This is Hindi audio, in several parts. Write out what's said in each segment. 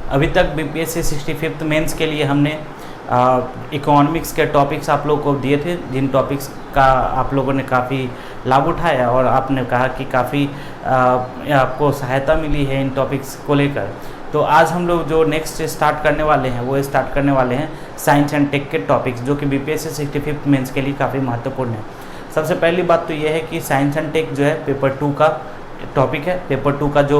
अभी तक बीपीएससी 65th मेंस के लिए हमने इकोनॉमिक्स के टॉपिक्स आप लोगों को दिए थे, जिन टॉपिक्स का आप लोगों ने काफ़ी लाभ उठाया और आपने कहा कि काफ़ी आपको सहायता मिली है इन टॉपिक्स को लेकर। तो आज हम लोग जो नेक्स्ट स्टार्ट करने वाले हैं वो स्टार्ट करने वाले हैं साइंस एंड टेक के टॉपिक्स, जो कि बीपीएससी 65th मेंस के लिए काफ़ी महत्वपूर्ण है। सबसे पहली बात तो ये है कि साइंस एंड टेक जो है पेपर 2 का टॉपिक है। पेपर 2 का जो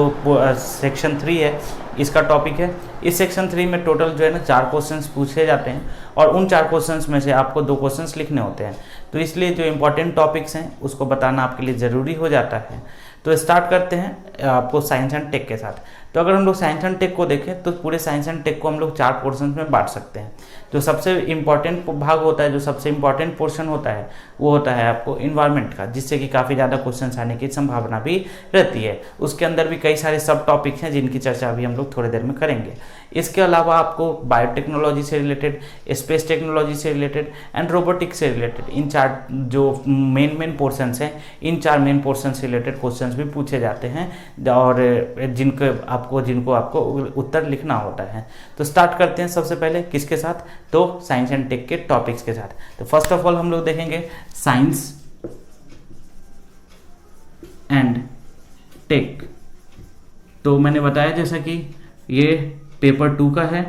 सेक्शन 3 है इसका टॉपिक है। इस सेक्शन 3 में टोटल जो है ना 4 क्वेश्चंस पूछे जाते हैं और उन 4 क्वेश्चंस में से आपको 2 क्वेश्चंस लिखने होते हैं। तो इसलिए जो इम्पोर्टेंट टॉपिक्स हैं उसको बताना आपके लिए ज़रूरी हो जाता है। तो स्टार्ट करते हैं आपको साइंस एंड टेक के साथ। तो अगर हम लोग साइंस एंड टेक को देखें तो पूरे साइंस एंड टेक को हम लोग 4 पोर्शन में बांट सकते हैं। जो सबसे इम्पॉर्टेंट भाग होता है, जो सबसे इम्पॉर्टेंट पोर्शन होता है वो होता है आपको इन्वायरमेंट का, जिससे कि काफ़ी ज़्यादा क्वेश्चन आने की संभावना भी रहती है। उसके अंदर भी कई सारे सब टॉपिक्स हैं जिनकी चर्चा अभी हम लोग थोड़ी देर में करेंगे। इसके अलावा आपको बायोटेक्नोलॉजी से रिलेटेड, स्पेस टेक्नोलॉजी से रिलेटेड एंड रोबोटिक्स से रिलेटेड इन 4 जो मेन पोर्शंस हैं, इन 4 मेन पोर्शन से रिलेटेड क्वेश्चंस भी पूछे जाते हैं और जिनको आपको उत्तर लिखना होता है। तो स्टार्ट करते हैं सबसे पहले किसके साथ, तो साइंस एंड टेक के टॉपिक्स के साथ। तो फर्स्ट ऑफ ऑल हम लोग देखेंगे साइंस एंड टेक। तो मैंने बताया जैसा कि ये पेपर 2 का है,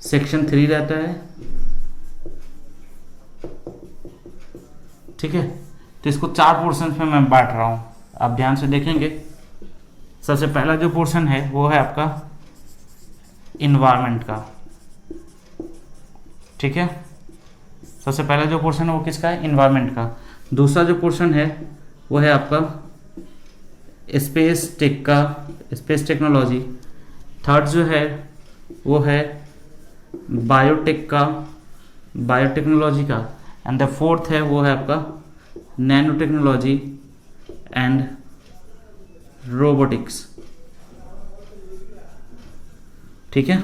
सेक्शन 3 रहता है, ठीक है। तो इसको 4 पोर्शन में मैं बांट रहा हूं, आप ध्यान से देखेंगे। सबसे पहला जो पोर्शन है वो है आपका इन्वायरमेंट का, ठीक है। सबसे पहला जो पोर्शन है वो किसका है, इन्वायरमेंट का। दूसरा जो पोर्शन है वो है आपका स्पेस टेक का, स्पेस टेक्नोलॉजी। थर्ड जो है वो है बायोटेक का, बायोटेक्नोलॉजी का। एंड द फोर्थ है वो है आपका नैनो टेक्नोलॉजी एंड रोबोटिक्स, ठीक है।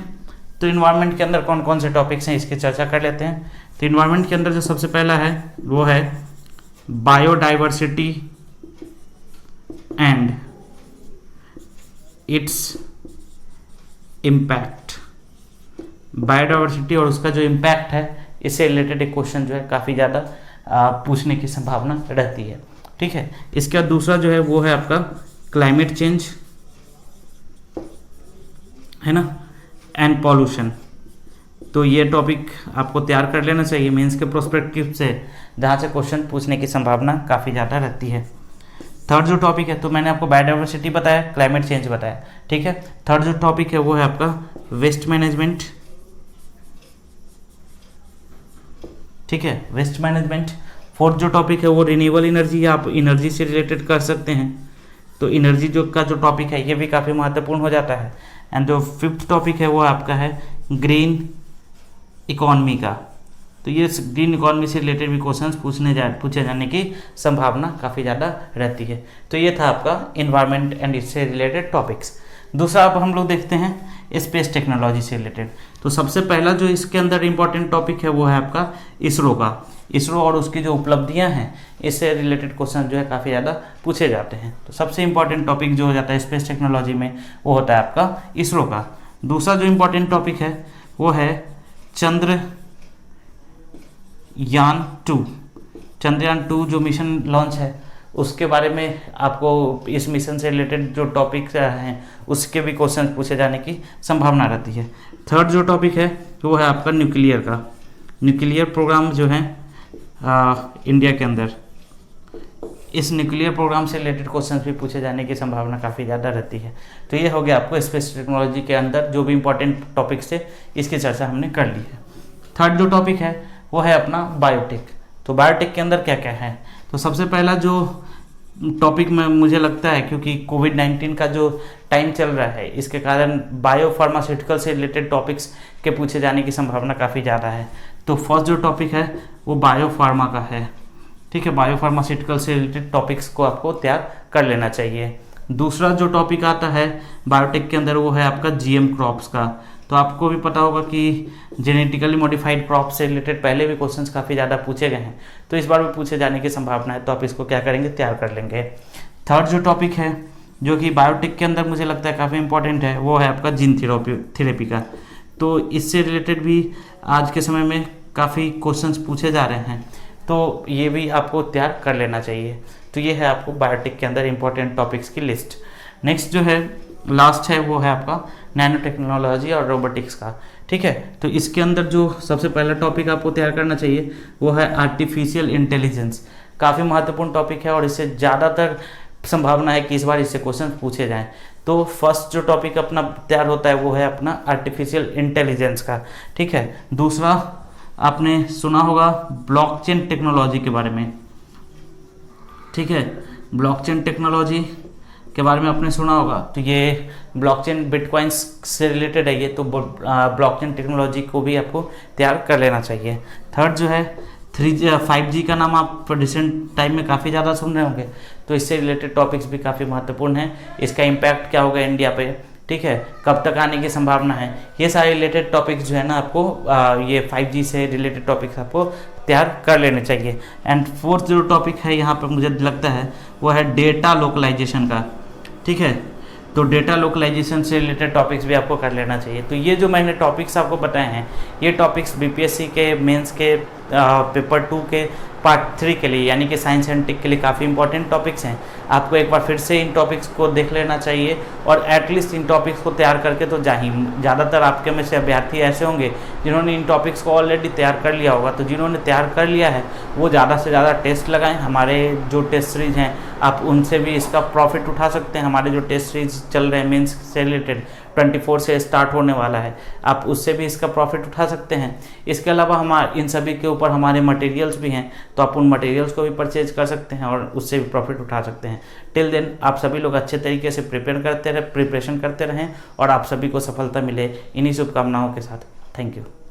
तो इन्वायरमेंट के अंदर कौन कौन से टॉपिक्स हैं इसकी चर्चा कर लेते हैं। तो इन्वायरमेंट के अंदर जो सबसे पहला है वो है biodiversity and its impact. Biodiversity और उसका जो इम्पैक्ट है इससे रिलेटेड एक क्वेश्चन जो है काफ़ी ज़्यादा पूछने की संभावना रहती है, ठीक है। इसके बाद दूसरा जो है वो है आपका क्लाइमेट चेंज, है ना, एंड पॉल्यूशन। तो ये टॉपिक आपको तैयार कर लेना चाहिए मेंस के प्रोस्पेक्टिव से, जहाँ से क्वेश्चन पूछने की संभावना काफ़ी ज़्यादा रहती है। थर्ड जो टॉपिक है, तो मैंने आपको बायोडाइवर्सिटी बताया, क्लाइमेट चेंज बताया, ठीक है। थर्ड जो टॉपिक है वो है आपका वेस्ट मैनेजमेंट, ठीक है, वेस्ट मैनेजमेंट। फोर्थ जो टॉपिक है वो रिन्यूएबल एनर्जी, आप एनर्जी से रिलेटेड कर सकते हैं। तो एनर्जी जो टॉपिक है ये भी काफ़ी महत्वपूर्ण हो जाता है। एंड जो फिफ्थ टॉपिक है वो आपका है ग्रीन इकोनॉमी का। तो ये ग्रीन इकोनॉमी से रिलेटेड भी क्वेश्चंस पूछे जाने की संभावना काफ़ी ज़्यादा रहती है। तो ये था आपका इन्वायरमेंट एंड इससे रिलेटेड टॉपिक्स। दूसरा अब हम लोग देखते हैं स्पेस टेक्नोलॉजी से रिलेटेड। तो सबसे पहला जो इसके अंदर इम्पॉर्टेंट टॉपिक है वो है आपका इसरो का। इसरो और उसकी जो उपलब्धियां हैं इससे रिलेटेड क्वेश्चन जो है काफ़ी ज़्यादा पूछे जाते हैं। तो सबसे इम्पॉर्टेंट टॉपिक जो हो जाता है स्पेस टेक्नोलॉजी में वो होता है आपका इसरो का। दूसरा जो इम्पॉर्टेंट टॉपिक है वो है चंद्रयान 2 जो मिशन लॉन्च है उसके बारे में आपको इस मिशन से रिलेटेड जो टॉपिक हैं उसके भी क्वेश्चन पूछे जाने की संभावना रहती है। थर्ड जो टॉपिक है वो है आपका न्यूक्लियर का। न्यूक्लियर प्रोग्राम जो है इंडिया के अंदर, इस न्यूक्लियर प्रोग्राम से रिलेटेड क्वेश्चन भी पूछे जाने की संभावना काफ़ी ज़्यादा रहती है। तो ये हो गया आपको स्पेस टेक्नोलॉजी के अंदर जो भी इंपॉर्टेंट टॉपिक्स थे इसकी चर्चा हमने कर ली है। थर्ड जो टॉपिक है वो है अपना बायोटेक। तो बायोटेक के अंदर क्या क्या है, तो सबसे पहला जो टॉपिक में मुझे लगता है, क्योंकि कोविड-19 का जो टाइम चल रहा है इसके कारण बायो फार्मास्यूटिकल से रिलेटेड टॉपिक्स के पूछे जाने की संभावना काफ़ी ज़्यादा है। तो फर्स्ट जो टॉपिक है वो बायो फार्मा का है, ठीक है। बायो फार्मास्यूटिकल से रिलेटेड टॉपिक्स को आपको तैयार कर लेना चाहिए। दूसरा जो टॉपिक आता है बायोटेक के अंदर वो है आपका जीएम क्रॉप्स का। तो आपको भी पता होगा कि जेनेटिकली मॉडिफाइड क्रॉप से रिलेटेड पहले भी क्वेश्चंस काफ़ी ज़्यादा पूछे गए हैं, तो इस बार भी पूछे जाने की संभावना है। तो आप इसको क्या करेंगे, तैयार कर लेंगे। थर्ड जो टॉपिक है जो कि बायोटेक के अंदर मुझे लगता है काफ़ी इंपॉर्टेंट है, वो है आपका जीन थेरेपी का। तो इससे रिलेटेड भी आज के समय में काफ़ी क्वेश्चंस पूछे जा रहे हैं, तो ये भी आपको तैयार कर लेना चाहिए। तो ये है आपको बायोटेक के अंदर इंपॉर्टेंट टॉपिक्स की लिस्ट। नेक्स्ट जो है लास्ट है वो है आपका नैनो टेक्नोलॉजी और रोबोटिक्स का, ठीक है। तो इसके अंदर जो सबसे पहला टॉपिक आपको तैयार करना चाहिए वो है आर्टिफिशियल इंटेलिजेंस। काफ़ी महत्वपूर्ण टॉपिक है और इससे ज़्यादातर संभावना है कि इस बार इससे क्वेश्चन पूछे जाएं। तो फर्स्ट जो टॉपिक अपना तैयार होता है वो है अपना आर्टिफिशियल इंटेलिजेंस का, ठीक है। दूसरा आपने सुना होगा ब्लॉकचेन टेक्नोलॉजी के बारे में, ठीक है। ब्लॉकचेन टेक्नोलॉजी के बारे में आपने सुना होगा, तो ये ब्लॉकचेन बिटकॉइंस से रिलेटेड है ये, तो ब्लॉकचेन टेक्नोलॉजी को भी आपको तैयार कर लेना चाहिए। थर्ड जो है 5G का नाम आप रिसेंट टाइम में काफ़ी ज़्यादा सुन रहे होंगे, तो इससे रिलेटेड टॉपिक्स भी काफ़ी महत्वपूर्ण हैं। इसका इम्पैक्ट क्या होगा इंडिया पे, ठीक है, कब तक आने की संभावना है, ये सारे रिलेटेड टॉपिक्स जो है ना आपको ये 5G से रिलेटेड टॉपिक्स आपको तैयार कर लेने चाहिए। एंड फोर्थ जो टॉपिक है यहाँ पर मुझे लगता है वो है डेटा लोकलाइजेशन का, ठीक है। तो डेटा लोकलाइजेशन से रिलेटेड टॉपिक्स भी आपको कर लेना चाहिए। तो ये जो मैंने टॉपिक्स आपको बताए हैं, ये टॉपिक्स बीपीएससी के मेंस के पेपर 2 के पार्ट 3 के लिए यानी कि साइंस एंड टेक के लिए काफ़ी इंपॉर्टेंट टॉपिक्स हैं। आपको एक बार फिर से इन टॉपिक्स को देख लेना चाहिए और एटलीस्ट इन टॉपिक्स को तैयार करके तो ज़्यादातर आपके में से अभ्यर्थी ऐसे होंगे जिन्होंने इन टॉपिक्स को ऑलरेडी तैयार कर लिया होगा। तो जिन्होंने तैयार कर लिया है वो ज़्यादा से ज़्यादा टेस्ट लगाएं। हमारे जो टेस्ट सीरीज़ हैं आप उनसे भी इसका प्रॉफिट उठा सकते हैं। हमारे जो टेस्ट सीरीज चल रहे हैं मेंस से रिलेटेड 24 से स्टार्ट होने वाला है, आप उससे भी इसका प्रॉफिट उठा सकते हैं। इसके अलावा हमारे इन सभी के ऊपर हमारे मटेरियल्स भी हैं, तो आप उन मटेरियल्स को भी परचेज कर सकते हैं और उससे भी प्रॉफिट उठा सकते हैं। टिल देन आप सभी लोग अच्छे तरीके से प्रिपरेशन करते रहें और आप सभी को सफलता मिले, इन्हीं शुभकामनाओं के साथ। Thank you.